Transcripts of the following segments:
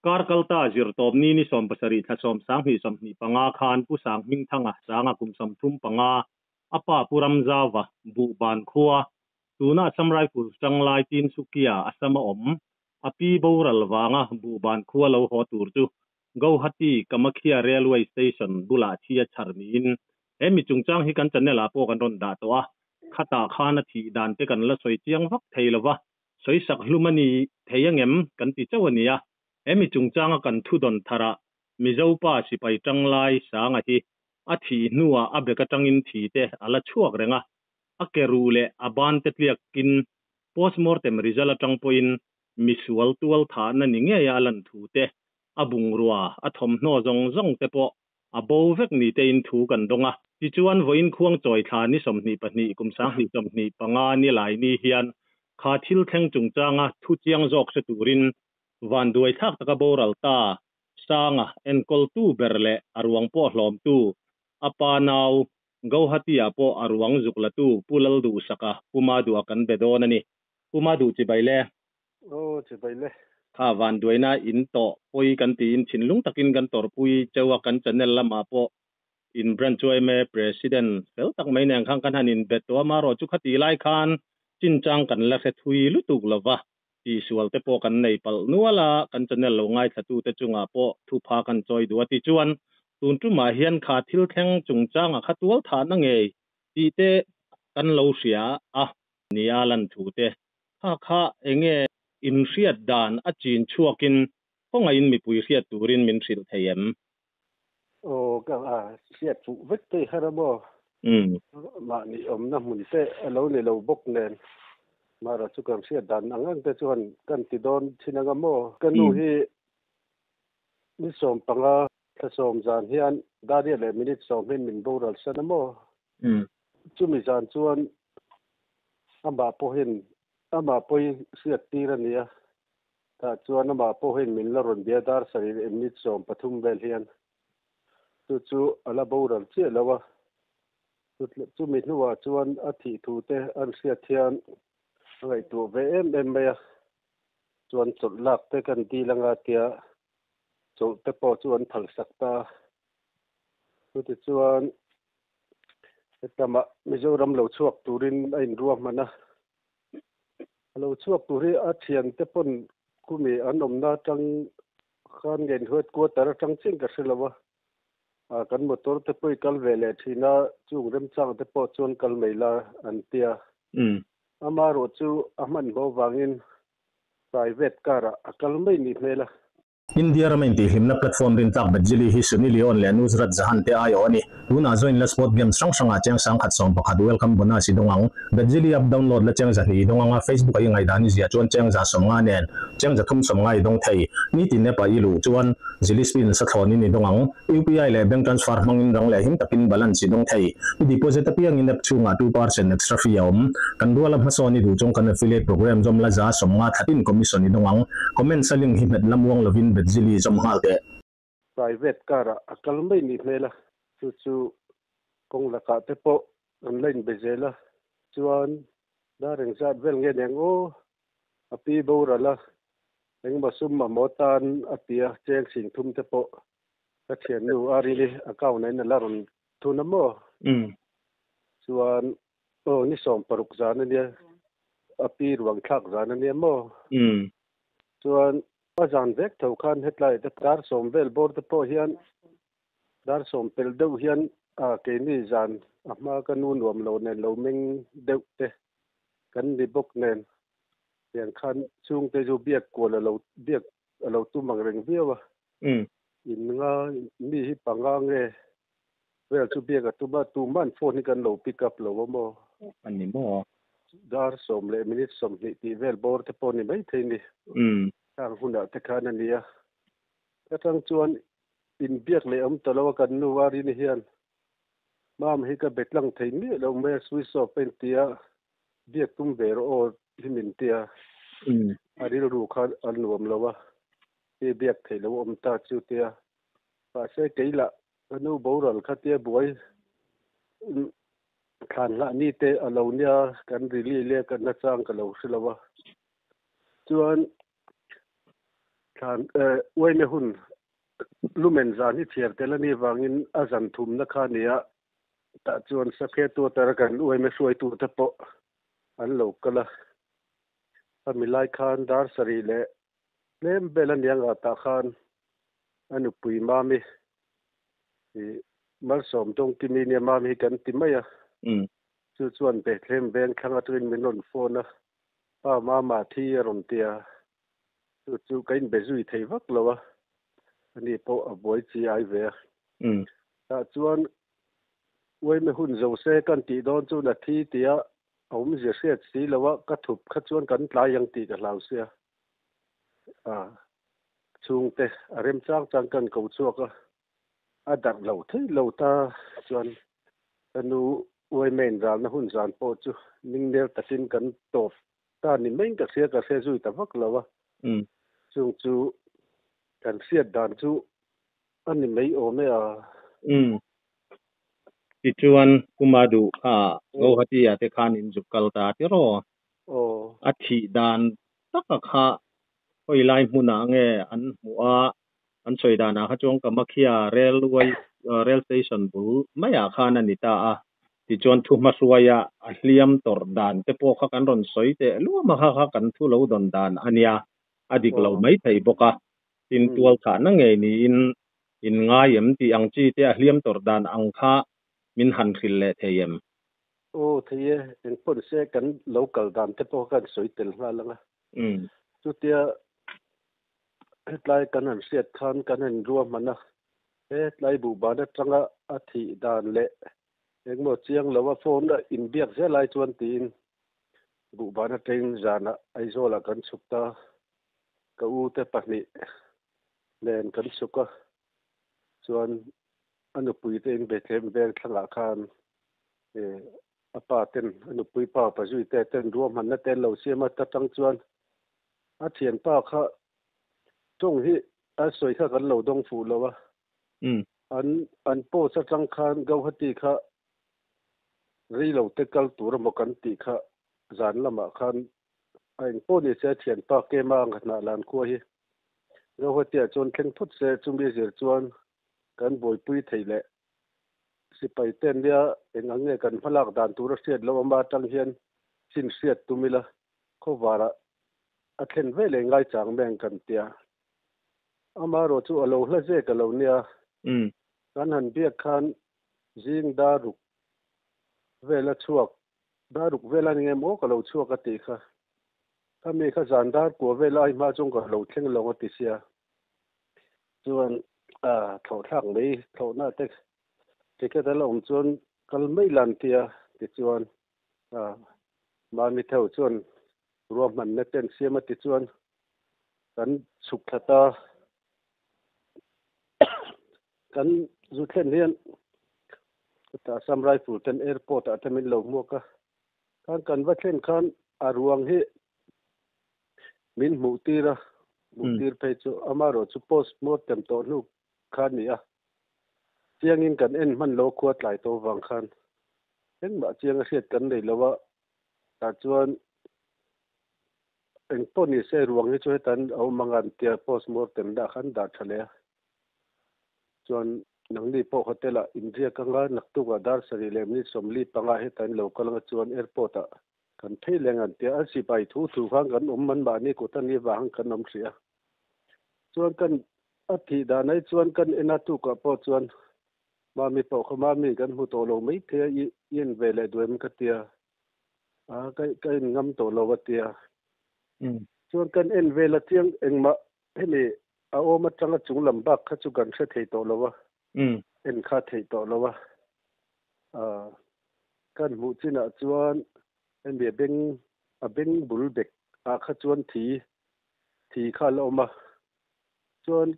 karkalta zirtop ni som pasari thasom sang hi som ni panga khan pu sang ming thanga sanga kum som thum panga apa puram zawa bu ban khuwa tuna samrai pur changlai tin sukia asama api boral wanga bu ban khuwa lo ho tur chu Guwahati Kamakhya Railway Station bula thia charmin emi chungchang hi kan chanela po kan ron da to a khata khana thi dan te kan la soi chiang vak theilawa soi sak hlumani theyangem kan ti chawania emi chungchanga kan thu don thara mizo pa sipai changlai sanga hi a thi nuwa abeka tangin thi te ala chuak renga akerule aban te tliak kin postmortem result atang point misual tual tha na ninge ya lan thu te abung ruwa athom no zong zong te po abo vek ni te in thu kan donga ti chuan voin khuang choi thla ni somni pahni kumsang ni somni panga ni lai ni hian kha thil thleng chungchanga thu chiang jok se turin van duai thak taka boral ta sanga enkol tu berle arwang po hlom tu apa naw Guwahati apo arwang zukla tu pulal du saka pumadu akan bedonani pumadu chibaile chibaile kha van duaina in to poi kan ti in thinlung takin kan tor pui chewa kan channel lama po in branch choi me president fel tak mai nang khang kan hanin beto ma ro chu khati lai khan chinchang kan la se thui lutuk lova ti sual te po kan nei pal nuala kan channel lo ngai thatu te chunga po thu pha kan choi du ti chuan tun tu ma hian kha thil theng chungchang a khatual tha na nge ti te kan lo sia a nialan thu te kha enge in riat dan a chin chuakin konga in mi pui riat turin min hril theiam ka siat chu vek te haramo ma ni na mun se alo le lo bok nen mara chu kam siat dan angang te chuan kan ti don thinanga mo kanu hi ni som panga ta som jan hian daria le minute som hin min boral sanamo chu mi jan chuan amba poi siat tirania ta chuan amba po hin min la ron bia dar sari minute som pathum bel hian chu ala boral che lawa chu mi nuwa chuan a thi thu te an sia thian ngai tu ve em ya chuan chot lak te kan ti langa tia chu te po chuan thal sakta chu chuan etama mizoram lo chuak turin a in ruam mana lo chuak turi a thian te pon kumi an omna tang khan gen huat ko tar tang ching ka silawa kan motor te poi kal vele thina chung rem chang te po chon kal meila an tia amaro chu aman go wangin private car akal mai ni mela India ramenti himna platform rin tak bajili hi sunili on le newsrat zahan te ayo ani tuna join la spot game sang sanga cheng sang khat som pakhat welcome bona si dongang bajili app download la cheng za hi donga Facebook ai ngai dani zia chon cheng za som nga nen cheng za thum som ngai dong thei ni ti ne pa ilu chuan zili spin sa thoni ni dongang UPI le bank transfer mangin rang le him tapin balance si dong thei deposit apiang in chunga 2% extra fee om kan duala masoni du chong kan affiliate program jom la za som nga thatin commission ni dongang comment saling himet lamwang lovin bedzili zamhalte private car akal mai ni mela chu kong la ka te po online bezela chuan da reng zat vel nge neng o api borala eng basum ma motan apia cheng sing thum te po ka thian nu ari ni account na la ron thunamo chuan ni som paruk zan ni api ruang thak zan ni mo chuan azan vek tho khan hetlai te dar som vel bor te po hian dar som pel deuh hian ke ni zan ama kanu nuam lo nen lo ming deuh te kan ni bok nen yang khan chung te ju biak ko lo biak lo tu mang reng viawa in nga mi hi panga nge vel chu biak tu ba tu man phone kan lo pick up lo mo ani mo dar som le minute som ni ti vel bor te po ni mai theini tang huna te khana nia katang chuan in biak le am talo kan nu wari ni hian mam hi ka betlang theini lo me swiss of pentia biak tum ver o himin tia ari ru khan an nuam lawa e biak thelo om ta chu tia pa se keila anu boral khatia buai khan la ni te alonia kan rili le kan na chang ka lo silawa chuan than oi me hun lumen zan hi thiar tel ani wangin azan thum na kha nia ta chuan sakhe tu tar kan oi me suai tu ta po an lo kala amilai khan dar sari le lem belan yang ata khan anu pui mami mar som tong kimi ne mami kan timaya chu chuan pe thlem beng thanga trin minon phone a pa ma thi ron tia chu kain bezui thei vak lowa ani po aboi chi ai ve ta chuan oi me hun zo se kan ti don chu na thi tia om je se si lowa ka thup kha chuan kan tla yang ti ka lau sia chung te arem chang chang kan ko chuaka a dar lo thei lo ta chuan anu oi men ral na hun zan po chu ning ner takin kan top ta ni meng ka se zui ta vak lowa chung chu kan siat dan chu ani mei o me ti chuan kumadu go hati ate khan in jukal ta ti ro a thi dan taka kha hoi lai hmuna nge an hua an choi dana kha chong kamakhia rail station bu maya khan ani ta a ti chuan thu ma suaya a hliam tor dan te po kha kan ron soi te lu ma kha kan thu lo don dan ania adik lo mai thei boka tin tual kha na nge ni in nga yem ti ang chi te a hliam tor dan ang kha min han khil le theyem theye en pon se kan local dan te po kan soi tel hla langa chu tia hetlai kan an siat khan kan an ruam mana hetlai bu ba da tanga a thi dan le engmo chiang lawa phone da in biak se lai chuan tin bu ba na train jana aizola kan chukta ka u te pahni len kan chuka chuan anu pui te in bethem ber thanga khan apa ten anu pui pa zui te ten ruam han na ten lo siama ta tang chuan a thian pa kha tong hi a soi kha kan lo dong fu lowa an po sa tang khan go hati kha ri lo te kal tur mo kan ti kha zan lama khan ain po ni se thian pa ke ma ngna lan ko hi go hati a chon thleng thut se chumbi zir chuan kan boi pui theile sipai ten dia engang nge kan phalak dan tur siat lo ma tang hian sin siat tumila khowara a thlen ve le ngai chang meng kan tia ama ro chu alo hla je ka lo nia kan han bia khan jing da ruk vela chuak da ruk vela nge mo ka lo chuak ka ti kha kami kha zandar ko vela ai ma chung ka lo thleng lo ti sia chuan thau thang mei thau na te ke da lo chuan kal mei lan tia ti chuan ma mi thau chuan ruam man na ten siama ti chuan kan suk thata kan zu thlen hian ta samrai fulton airport atamin lo moka kan va thlen khan aruang hi min mutir pe chu amaro chu post mortem to nu khan nia chiangin kan en man lo khuat lai to wang khan en ma chiang a hriat kan nei lowa ta chuan en poni se ruang hi chu tan au mangan tia post mortem da khan da thale chuan nangli po hotel a india kanga naktu ga dar sari lem ni somli panga he tan local nga chuan airport a kan theilen an tia a sipai thu khang kan man ba ni ko tan ni wang kan om sia chuan kan a thi da nai chuan kan ena tu ka po chuan ma mi po khoma mi kan hu to lo mai the yen vele duem ka tia kai ngam to lo wa tia chuan kan en vela tiang engma hemi a oma tanga chung lambak kha chu kan se thei to lo wa en kha thei to lo wa kan mu china chuan en be beng bul bek a kha chuan thi kha lo ma chuan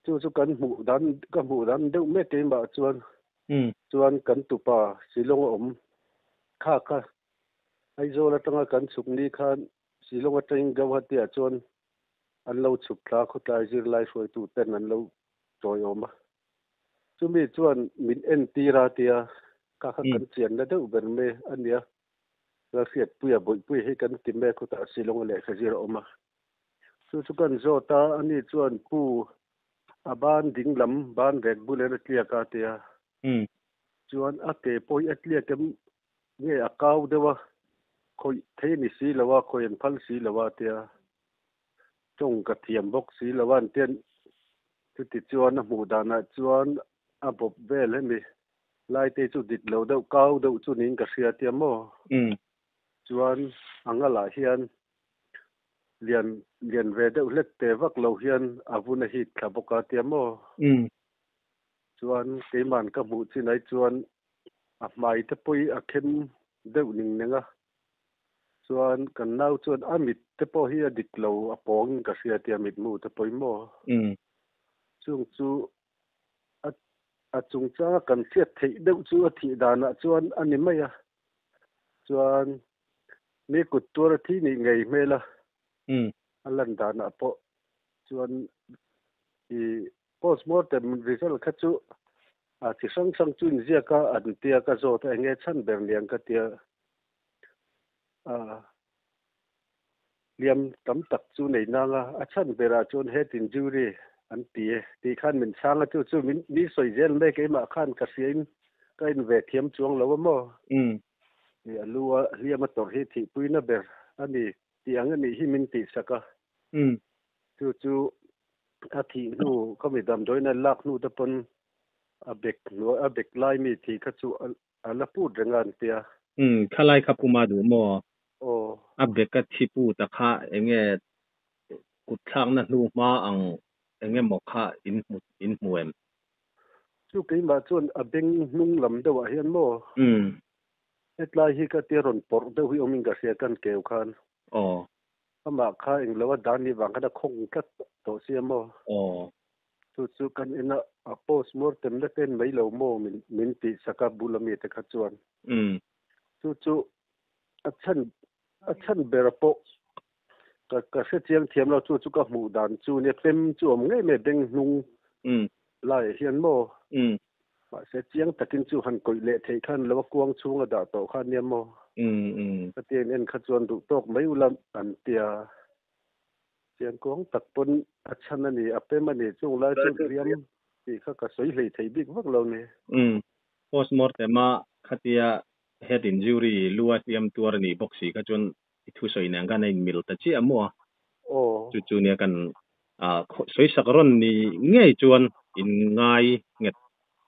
chu kan mu dan deuh me te ma chuan kan tupa silong om kha ai zo la tanga kan chuk ni khan silong ateng gawhatia chuan an lo chuk thla khutlai zir lai hroi tu ten an lo troi oma chumi chuan min en tira tia ka kha kan chian na deuh ber me ania la fiat puya boi pui he kan ti me khuta silong le khazir oma chu kan zo ta ani chuan pu a ban ding lam ban rek bu le tlia ka tia chuan a ke poi atlia kem nge a kau dewa khoi the ni si lawa khoi an phal si lawa tia chong ka thiam bok si lawan ten chu ti chuan a mu dana chuan a bob vel hemi lai te chu dit lo deuh kau deuh chu nin ka hria tia mo chuan angala hian lian ve deuh hlek te vak lo hian avuna hit thla boka tia mo chuan keiman ka hmu chinai chuan a hmai te pui a khem deuh ning nenga chuan kan nau chuan amit te po hi a dik lo a pawng ka hria tia mit mu te poi mo chung chu a chung cha kan siat thei deuh chu a thi dana chuan ani mai a chuan ni kut tur thi ni ngei mela alan dana po chuan i postmortem result kha chu a chi sang chun zia ka an tia ka zo ta nge chan ber liang ka tia liam tam tak chu nei na nga a chan bera chun head injury an ti khan min sang a chu min ni soi zel me ke ma khan ka sian ka in ve thiam chuang lo mo ni alua liam a tor hi thi puina ber ani ti ang ani hi min ti saka chu a thi nu ko mi dam doina lak nu ta pon a bek lai mi thi kha chu ala pu rengan tia khalai khapuma du mo o a bek ka thipu ta kha enge kuthang na hnu ma ang enge mokha in muem chu ke ma chun a beng nung lam dewa hian mo hetlai hi ka te ron por de hui oming ka sia kan keu khan ama kha ing lawa dani wang ka khong ka to sia mo chu kan ina a post mortem le ten mai lo mo min ti saka bulami te kha chuan chu a chan berapo ka se chiang thiam lo chu ka mu dan chu ne pem chu om ngai me beng nung lai hian mo ma se chiang takin chu han koi le thei khan lo kuang chunga da to khan niam mo ka ten en kha chuan du tok mai ulam an tia chiang kuang tak pon a chan ani a pem ani chung lai chu riam ti kha ka soi hlei thei bik vak lo ne postmortem ma khatia head injury lua tiam tur ni boxi ka chun thu soi nang kan in mil ta chi amo chu ne kan soi sakron ni ngei chuan in ngai nget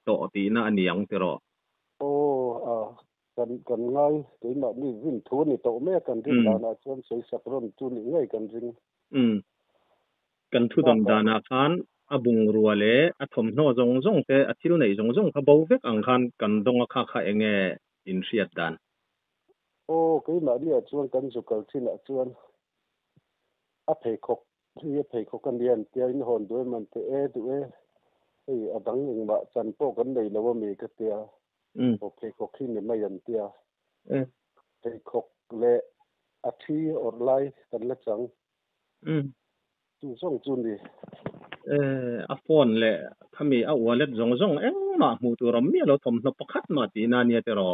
to ti na aniang tero kan ngai ke ma ni vin thu ni to me kan rin dana chuan soi sakron chu ni ngai kan ring kan thu dam dana khan abung ruale athom no jong te athil nei jong kha bo vek ang khan kan donga kha enge in riat dan ke ma ni chuan kan zu kal thina chuan a phei khok kan lian tia in hon doi man te du ei adang ing ma chan po kan nei lo mi ka tia phei khok khi ni mai an tia phei khok le a thi or lai kan la chang chu song chu ni a phone le khami a wallet jong eng ma mu tu ram mi lo thom no pakhat ma ti na nia tero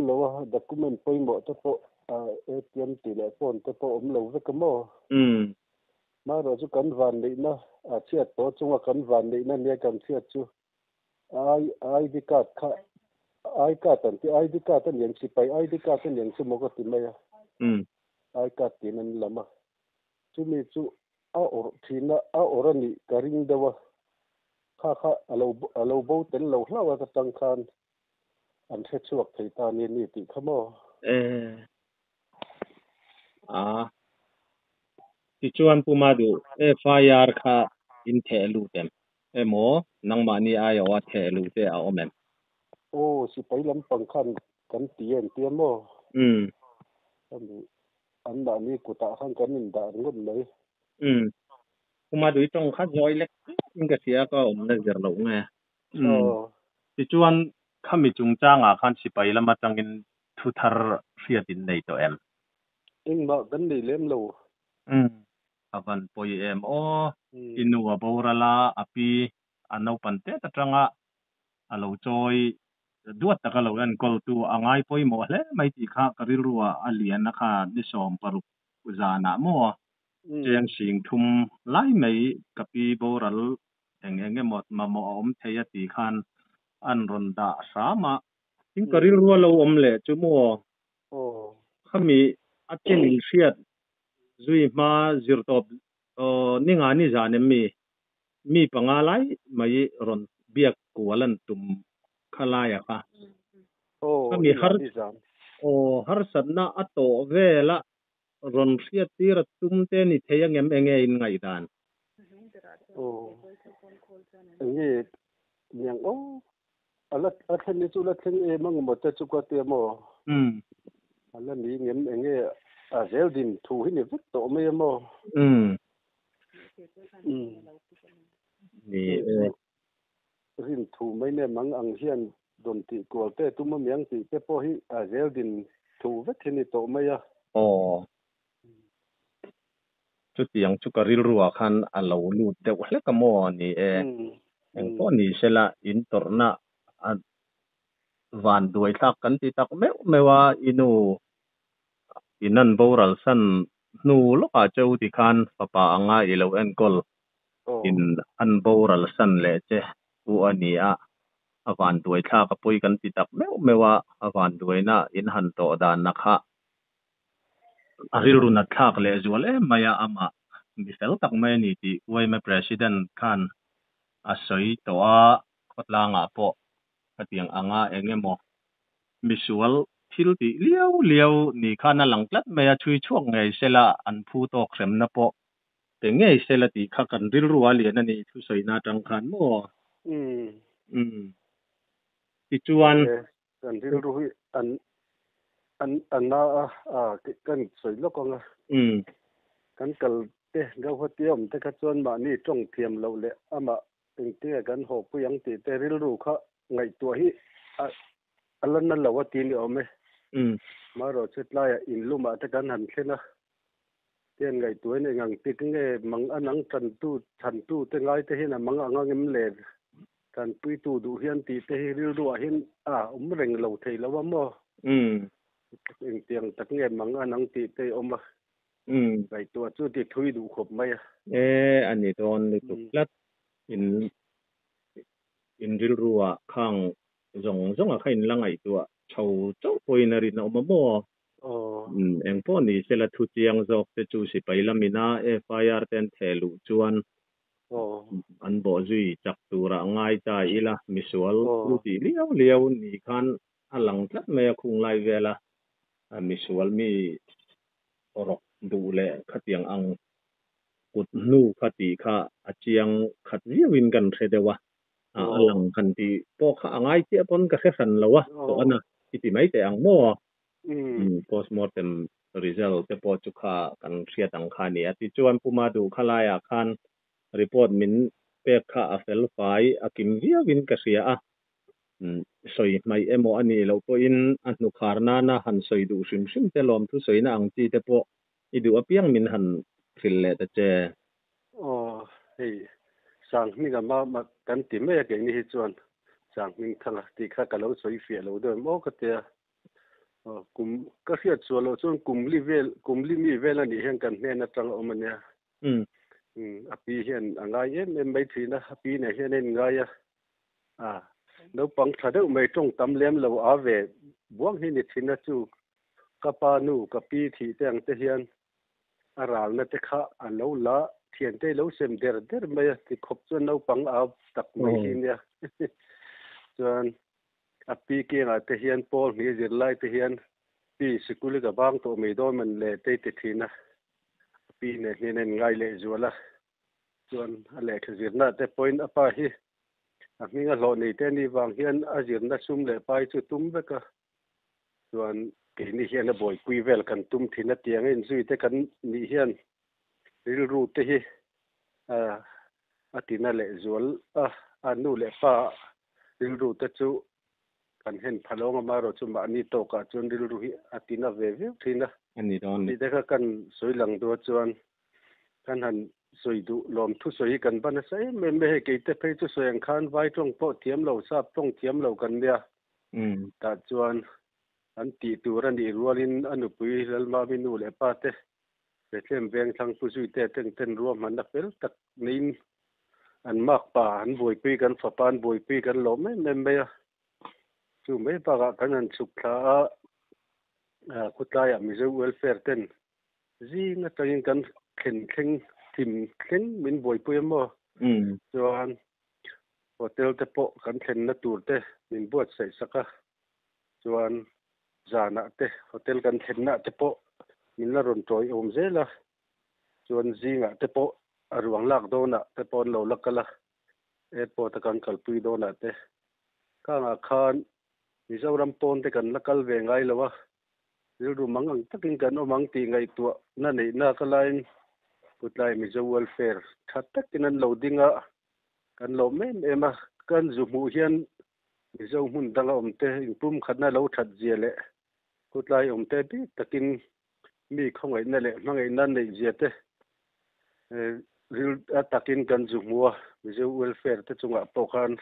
lo document poi mo to po ATM ti le phone to po lo ve ka mo ma ro chu kan van nei na a chiat to chunga kan van nei na ne kan chiat chu ID card kha ID card tan yang si pai ID card tan yang chu mo ko ti mai ID card ti nan lama chu mi chu a or thina a orani karing dewa kha alo bo ten lo hlawa ka tang khan an the chuak thei ta ni ti khamo ti chuan puma du FIR kha in the lu tem emo nangma ni ayo wa the lu te a omem si pai lam pang khan kan tien mo an ba ni ku ta khan kan in da ngun mai puma du tong kha joy lek in ka sia ka om na zer lo nge ti chuan khami chung changa khan si pai lama tangin thu thar riatin nei to em ing ma kan nei lem lo avan poi em inu aborala api anau pante tatanga alo choi duat taka lo an kol tu angai poi mo hle mai ti kha karilruwa alian na kha ni som paru uzana mo chiang sing thum lai mai kapi boral enge mot ma mo om theya ti khan an ron da sama ting karil rualo om le chumo khami achen riat zui ma zirtop ninga ni zanem mi pangalai mai ron biak kualan tum khalaya ka khami har sanna ato vela ron riat tira tum te ni theyang em enge in ngai dan nge nyang alat athen ni chula theng e mang mo ta chu ko te mo ala ni ngem enge a zel din thu hi ni vut to me mo ni rin thu mai ne mang ang hian don ti ko te tu ma myang ti te po hi a zel din thu vut hi ni to me ya chu tiang chu karil ruwa khan alo lu te whle ka mo ni eng po ni sela in torna van duai thak kan ti tak mewa inu inan boral san nu loka cheu ti khan papa anga ilo en kol in an boral san le che u ani a avan duai thak ka poi kan ti tak mewa avan duai na in han to dan na kha aril runa thak le zual maya ama mi fel tak mai ni ti wai ma president khan asoi to a khotlanga po katiang anga engemo visual thil ti liao ni khana langtlat maya thui chuak ngai sela an phu to khrem na po te ngei sela ti kha kan ril ruwa lian ani thu soina tang khan mo ti chuan kan ril ru an na kan soi lo ko nga kan kal te ga hotiam te ka chuan ma ni tong thiam lo le ama ting te kan ho puyang ti te ril ru kha ngai to hi alan na lawa ti ni ome maro chetlaya in luma ta kan han thena ten ngai tuai ne ngang ti nge mang anang than tu te ngai te hin mang angang em le kan pui tu du hian ti te hi ril ruwa hin reng lo thei lawa mo eng tiang tak nge mang anang ti te oma ngai tu chu ti thui du khop mai ani don ni tu plat in ril ruwa khang zong a khain langai tu chau poina ri na mo eng po ni sela thu chiang jok te chu si pailamina fir ten thelu chuan an bo zui chak tura ngai ta ila misual ti liao ni khan alang tlat me khung lai vela misual mi orok du le khatiang ang kut nu khati kha achiang khat viewin kan thredewa alang kan ti po kha angai ti pon ka khan lawa to ana ti mai te ang mo postmortem result te po chu kha kan thriat ang kha ni ati chuan puma du khalaya khan report min pe kha a fel fai akim viewin ka sia soi mai emo ani lo po in anu kharna na han soi du sim te lom thu soi na ang ti te po idu apiang min han thil le ta che hei sang mi ga ma kan ti me ke ni hi chuan sang min thanga ti kha ka lo soi fia lo do mo ka te kum ka hiat chu lo chuan kum li mi vel ani hen kan hne na tang omania api hian angai em mai thina api ne hian en ngai no pang thade mai tong tam lem lo ave buang hi ni thina chu kapa nu kapi thi teng te hian aral na te kha alo la thian te lo sem der mai ti khop chu no pang a tak mai hi nia chuan api ke nga te hian pol ni zir lai te hian pi sikuli ga bang to mai do man le te thina pi ne nen ngai le zuala chuan ale khazir na te point apa hi minga lo nei te ni wang hian azir na sum le pai chu tum beka chuan ke ni hian a boi pui vel kan tum thina tiang in zui te kan ni hian ril ru te hi atina le zual anu le pa ril ru te chu kan hen phalong ma ro chu ma ni to ka chun ril ru hi atina ve thina ani don ni te ka kan soilang do chuan kan han soi du lom thu soi kan ban sai me ke te pe chu soyang khan vai tong po thiam lo sa tong thiam lo kan dia ta chuan an ti tu ran ni rualin anu pui lal ma mi nu le pa te để thêm ven thang phu suy tê tên rùa mà đặc biệt tắc nín anh mắc bà anh bồi piกันphá pan bồi piกันlốm mấy mấy chú mấy bà cái anh sụp thà cút lại mình giờ welfare tên gì nghe tiếngกันkhen tìm khen mình bồi pi mà cho anh hotel te po kan khen na tur te mình buat sai saka cho anh zana te hotel kan khen na te po mình là ron troi zela chuan zinga te po arwang lak do na te pon lo lakala airport kan kalpui do na te kanga khan mizoram pon te kan lakal ve ngai lowa ru mangang takin kan omang ti ngai tu na nei na kalain putlai mizo welfare thatak kinan loadinga kan lo mem ema kan zumu hian mizo mun danga omte impum khatna lo that jiale putlai omte bi takin mi khongai na le mangai nan nei jiate ril atakin kan zumua mizo welfare te chunga pokan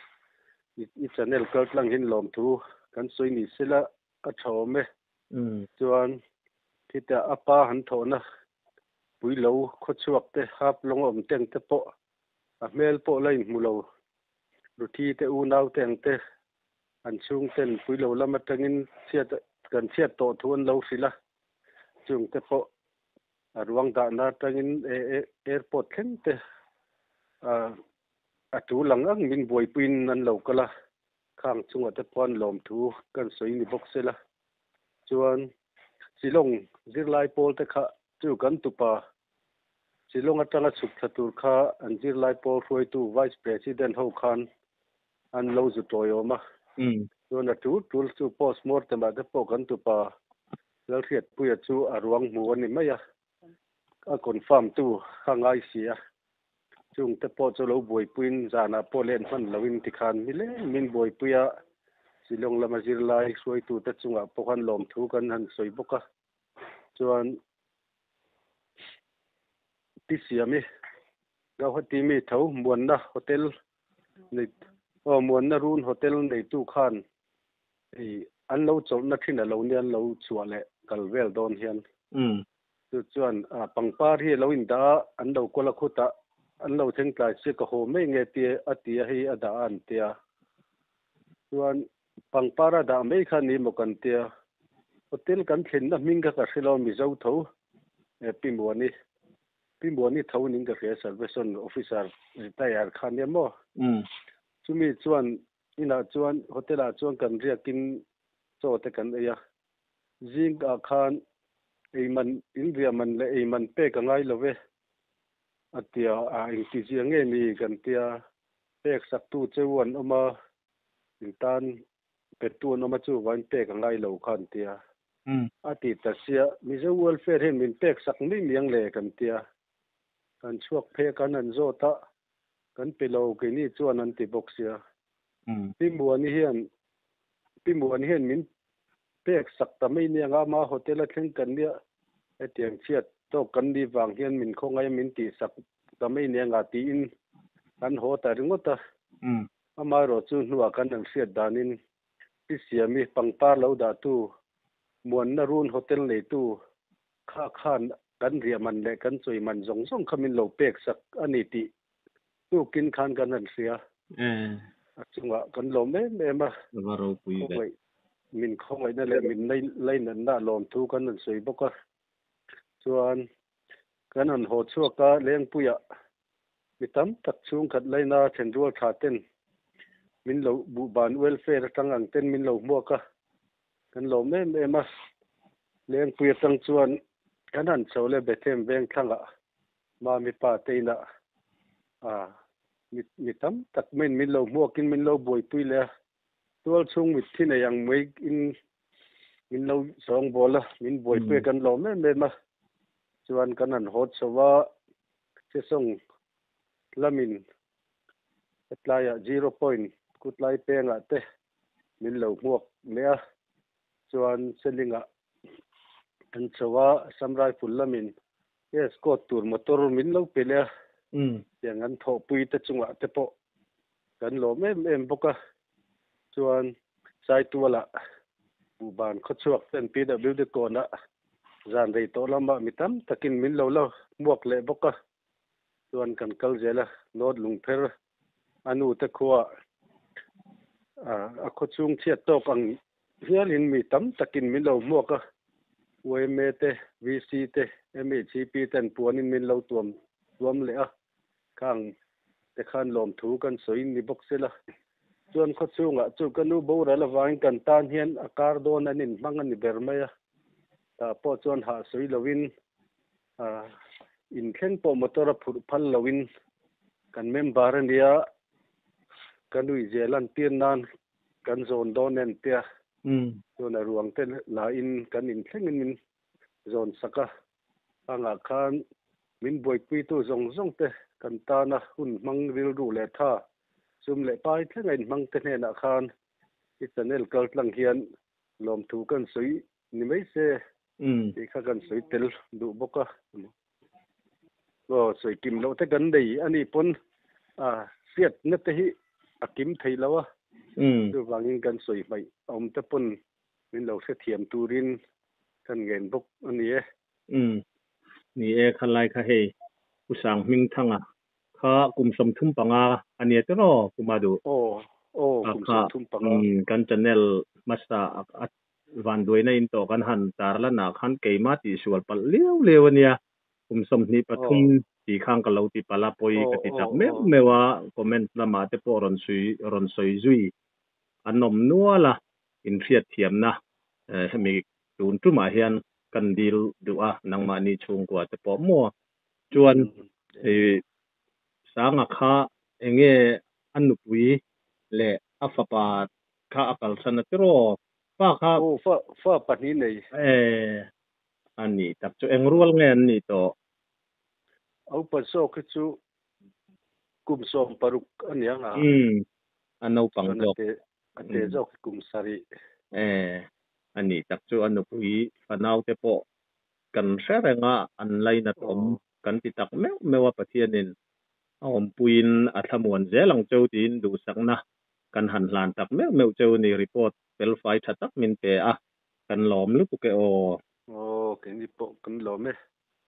i channel kal lang hin lom thu kan soi ni sila a thome chuan kita apa han thona puilo khochuak te hap long om teng te po a mel po lain mulo ruthi te u nau teng te an chung ten puilo lama tangin chiat kan chiat to thun lo sila chung te po arwang da na tangin airport khen te a tu lang ang min boi pin nan lo kala khang chunga te pon lom thu kan soi ni box sela chuan silong zirlai pol te kha chu kan tupa silong atanga chuk thatur kha an zirlai pol roi tu vice president ho khan an lo zu toyoma chuan a tu tul chu post mortem ba te po kan tupa lal riat puya chu arwang mu ani maya a confirm tu khangai sia chung te po cho lo boi puin zana polen man lawin ti khan mile min boi puya silong lama zirlai roi tu te chunga pokhan lom thu kan han soi boka chuan ti siami ga hoti mi tho muan na hotel nei muan na run hotel nei tu khan an lo chol na thina lo nian lo chuale kalvel don hian chu chuan pangpar hi lo in da an lo kola khuta an lo theng tlai se ka ho mai nge ti atia hi ada an tia chuan pangpara da mai khan ni mo kan tia hotel kan thlen na minga ka khilo mi zo tho pimwani tho ning ka reservation officer retire khan ya mo chumi chuan ina chuan hotel a chuan kan riakin cho te kan aya jing a khan eiman india man le eiman pe ka ngai love atia a intiji nge ni kan tia pek sak tu chewon oma intan petun oma chu wan pe ka ngai lo khan tia ati tasia mizo welfare hen min pek sak mi miang le kan tia kan chuak phe kan an zo ta kan pelo ke ni chuan an ti boxia pimbuani hian min pek sak ta mai ni anga ma hotel a thleng kan nia etiang chiat to kan ni wang hian min khongai min ti sak ta mai ni anga ti in an ho ta ringota ama ro chu nuwa kan an siat danin ti siami pangpar lo da tu muan na run hotel nei tu kha khan kan ria man le kan choi man zong zong khamin lo pek sak ani ti tu kin khan kan an sia chunga kan lo me ma ro pui ve min khongai na le min lai nan na lom thu kan an soi boka chuan kan an ho chuaka leng puya mitam tak chung khat laina thenrual tha ten min lo bu ban welfare tang ang ten min lo muaka kan lo me ma leng puya tang chuan kan an chole bethem veng thanga ma mi pa teina mitam tak min lo muakin min lo boi pui le tual chung mit thina yang mai in min lo song bola min boi pui kan lo me ma chuan kan an hot sawa che song lamin atlaya 0 point kutlai penga te min lo muak lea chuan selinga an chawa samrai fullamin yes ko tur motor min lo pele yang an tho pui te chunga te po kan lo em boka chuan sai tuala bu ban kho chuak ten pw de kona zan rei to lama mitam takin min lo muak le boka tuan kan kal jela nod lungpher anu te khuwa a kho chung chiat to pang hialin mi tam takin min lo muaka me te vc te mhp ten puanin min lo tuam le a khang te khan lom thu kan soin ni bok sela chuan kho chunga chu kanu bo ra la wang kan tan hian akar don anin mangan ni bermaya ta po chuan ha soi lovin in thleng po motor phur phal lovin kan member ania kanui zealan tian nan kan zon don en tia chuan a ruang te la in kan in thleng in zon saka anga khan min boi pui tu zong te kan tana hun mang ril ru le tha sum le pai thleng in mang te ne na khan i channel kal tlang hian lom thu kan soi ni mai se ti kha kan soi tel du boka o soi kim lo te kan dei ani pon siat na te hi akim thei lawa tu wangin kan soi mai om te pon min lo se thiam turin kan gen bok ani e ni e khalai kha he usang ming thanga kha kum som thum panga ani te ro kumadu kum som thum panga kan channel masa van doina in to kan han tarla na khan keima ti sual pal lewania kum som ni pathum ti khang ka lo ti pala poi ka ti tak mewa comment lama te po ron soi zui anom nuala in fiat thiam na hemi tun tu ma hian kan dil du'a nangma ni chung kwa te po mo chuan sanga kha enge anupui le afapa kha akal sana tero pa kha fa pani nei ani tak chu engrual ngen ni to au pa so ke chu kum som paruk anianga anau pang jo ate jok kum sari ani tak chu anupui fanau te po kan serenga an laina tom kan ti tak mewa pathianin om puin athamuan zelang choutin du sakna kan han hlan tak meu cheu ni report pel fai thatak min pe a kan lom lu ke o ke ni po kan lom me